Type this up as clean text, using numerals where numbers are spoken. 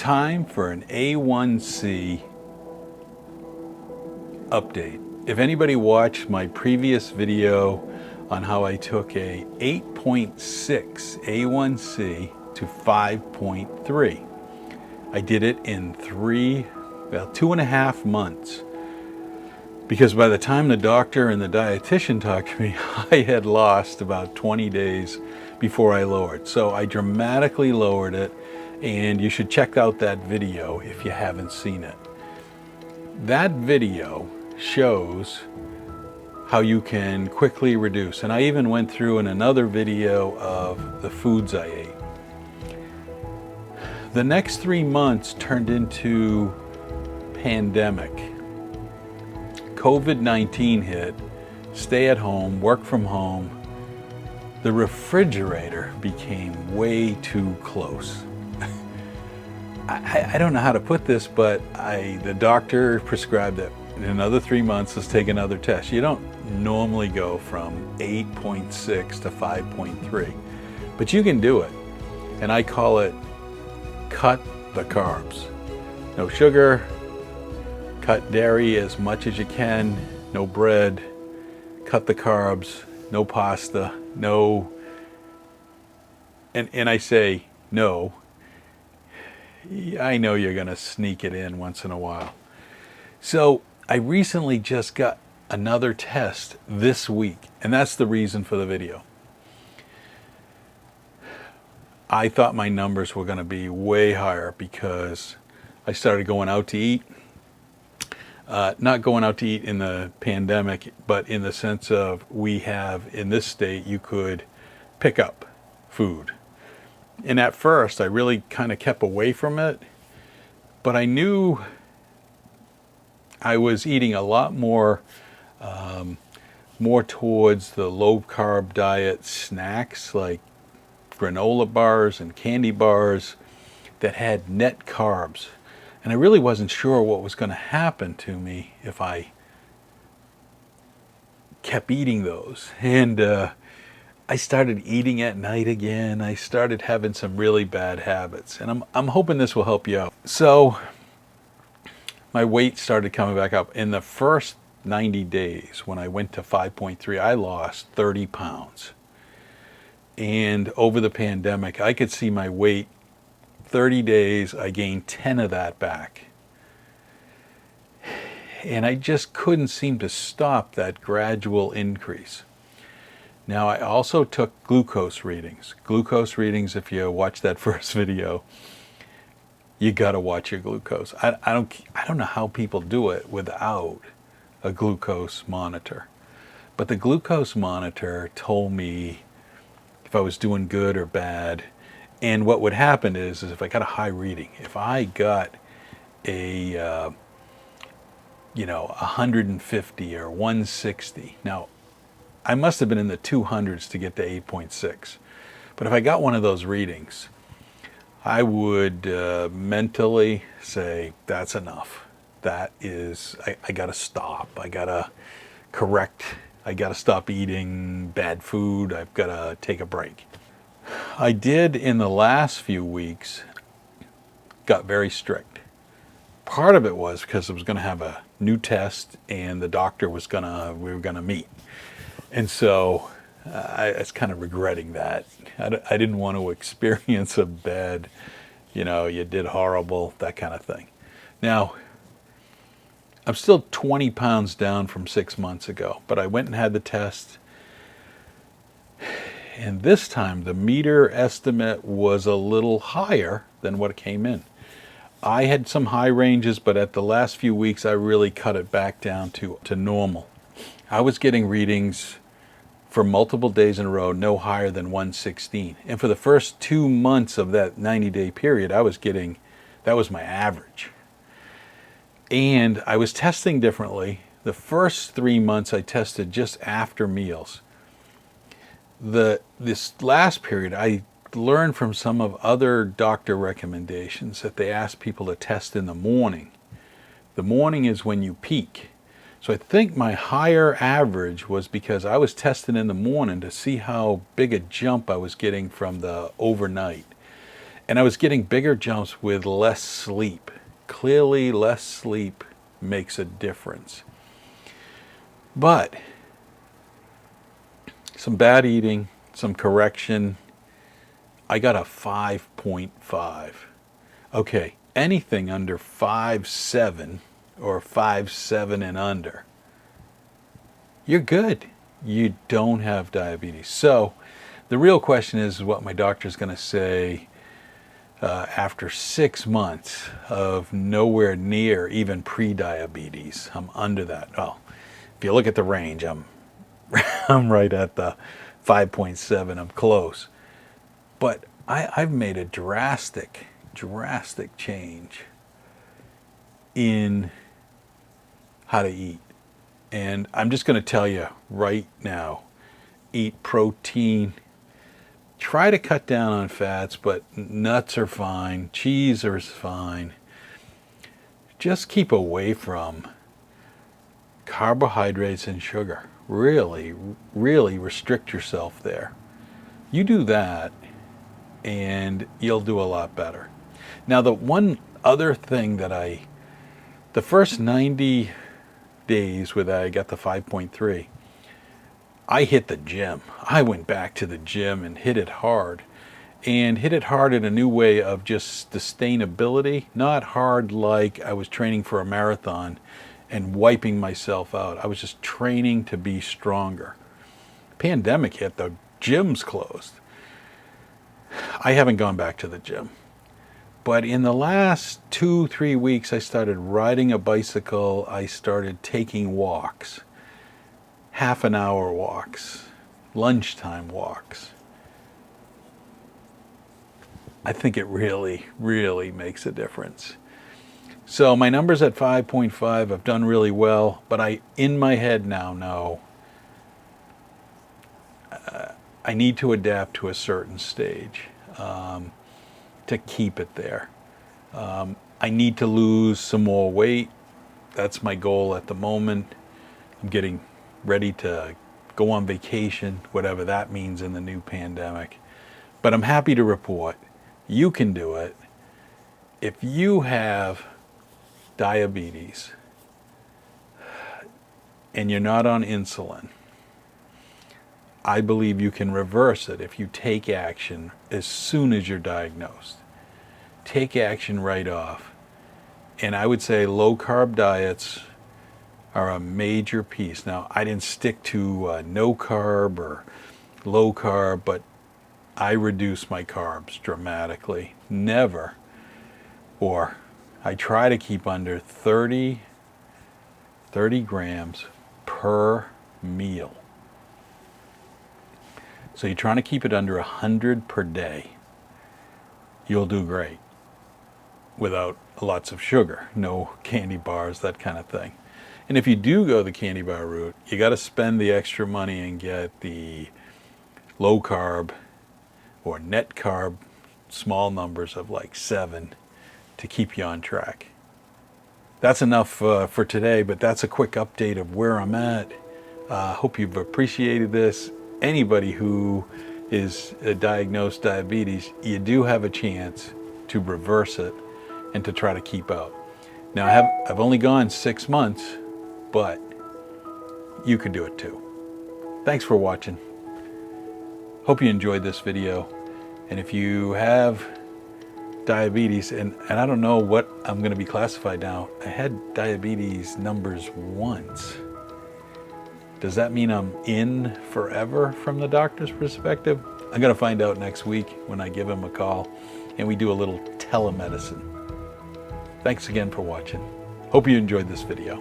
Time for an A1C update. If anybody watched my previous video on how I took a 8.6 A1C to 5.3, I did it in 2.5 months. Because by the time the doctor and the dietitian talked to me, I had lost about 20 days before I lowered. So I dramatically lowered it, and you should check out that video if you haven't seen it. That video shows how you can quickly reduce. And I even went through in another video of the foods I ate. The next 3 months turned into pandemic. COVID-19 hit, stay at home, work from home. The refrigerator became way too close. I don't know how to put this, but the doctor prescribed that in another 3 months, let's take another test. You don't normally go from 8.6 to 5.3, but you can do it. And I call it cut the carbs. No sugar, cut dairy as much as you can, no bread, cut the carbs, no pasta, no, and I say no. I know you're gonna sneak it in once in a while. So I recently just got another test this week, and that's the reason for the video. I thought my numbers were gonna be way higher because I started going out to eat. Not going out to eat in the pandemic, but in the sense of we have in this state, you could pick up food. And at first, I really kind of kept away from it, but I knew I was eating a lot more, more towards the low-carb diet snacks like granola bars and candy bars that had net carbs. And I really wasn't sure what was going to happen to me if I kept eating those. And I started eating at night again. I started having some really bad habits. And I'm hoping this will help you out. So my weight started coming back up. In the first 90 days, when I went to 5.3, I lost 30 pounds. And over the pandemic, I could see my weight 30 days, I gained 10 of that back. And I just couldn't seem to stop that gradual increase. Now, I also took glucose readings. Glucose readings, if you watch that first video, you gotta watch your glucose. I don't know how people do it without a glucose monitor. But the glucose monitor told me if I was doing good or bad. And what would happen is if I got a high reading, if I got a 150 or 160, now I must have been in the 200s to get to 8.6. But if I got one of those readings, I would mentally say, that's enough. That is, I gotta stop. I gotta correct. I gotta stop eating bad food. I've gotta take a break. I did in the last few weeks, got very strict. Part of it was because I was going to have a new test and the doctor was we were going to meet. And so I was kind of regretting that. I didn't want to experience a bad, you did horrible, that kind of thing. Now, I'm still 20 pounds down from 6 months ago, but I went and had the test. And this time, the meter estimate was a little higher than what came in. I had some high ranges, but at the last few weeks, I really cut it back down to normal. I was getting readings for multiple days in a row, no higher than 116. And for the first 2 months of that 90-day period, that was my average. And I was testing differently. The first 3 months, I tested just after meals. This last period, I learned from some of other doctor recommendations that they ask people to test in the morning. The morning is when you peak. So I think my higher average was because I was testing in the morning to see how big a jump I was getting from the overnight. And I was getting bigger jumps with less sleep. Clearly, less sleep makes a difference. But some bad eating, some correction, I got a 5.5. Okay, anything under 5.7 or 5.7 and under, you're good. You don't have diabetes. So the real question is what my doctor's going to say after 6 months of nowhere near even pre-diabetes. I'm under that. Well, if you look at the range, I'm right at the 5.7. I'm close. But I've made a drastic change in how to eat. And I'm just going to tell you right now, eat protein. Try to cut down on fats, but nuts are fine. Cheese is fine. Just keep away from carbohydrates and sugar. Really, really restrict yourself there. You do that, and you'll do a lot better. Now, the one other thing that the first 90 days with I got the 5.3, I hit the gym. I went back to the gym and hit it hard. And hit it hard in a new way of just sustainability, not hard like I was training for a marathon and wiping myself out. I was just training to be stronger. Pandemic hit, the gym's closed. I haven't gone back to the gym. But in the last 2-3 weeks, I started riding a bicycle. I started taking walks, half-an-hour walks, lunchtime walks. I think it really, really makes a difference. So my numbers at 5.5, I've done really well, but I, in my head now, know I need to adapt to a certain stage to keep it there. I need to lose some more weight. That's my goal at the moment. I'm getting ready to go on vacation, whatever that means in the new pandemic. But I'm happy to report you can do it. If you have diabetes and you're not on insulin, I believe you can reverse it if you take action as soon as you're diagnosed. Take action right off. And I would say low carb diets are a major piece. Now, I didn't stick to no carb or low carb, but I reduce my carbs dramatically. Never, or I try to keep under 30 grams per meal. So you're trying to keep it under 100 per day. You'll do great without lots of sugar, no candy bars, that kind of thing. And if you do go the candy bar route, you got to spend the extra money and get the low carb or net carb, small numbers of like 7 to keep you on track. That's enough for today, but that's a quick update of where I'm at. Hope you've appreciated this. Anybody who is diagnosed diabetes, you do have a chance to reverse it and to try to keep out. Now, I've only gone 6 months, but you could do it too. Thanks for watching. Hope you enjoyed this video. And if you have diabetes, and I don't know what I'm going to be classified now. I had diabetes numbers once. Does that mean I'm in forever from the doctor's perspective? I'm going to find out next week when I give him a call and we do a little telemedicine. Thanks again for watching. Hope you enjoyed this video.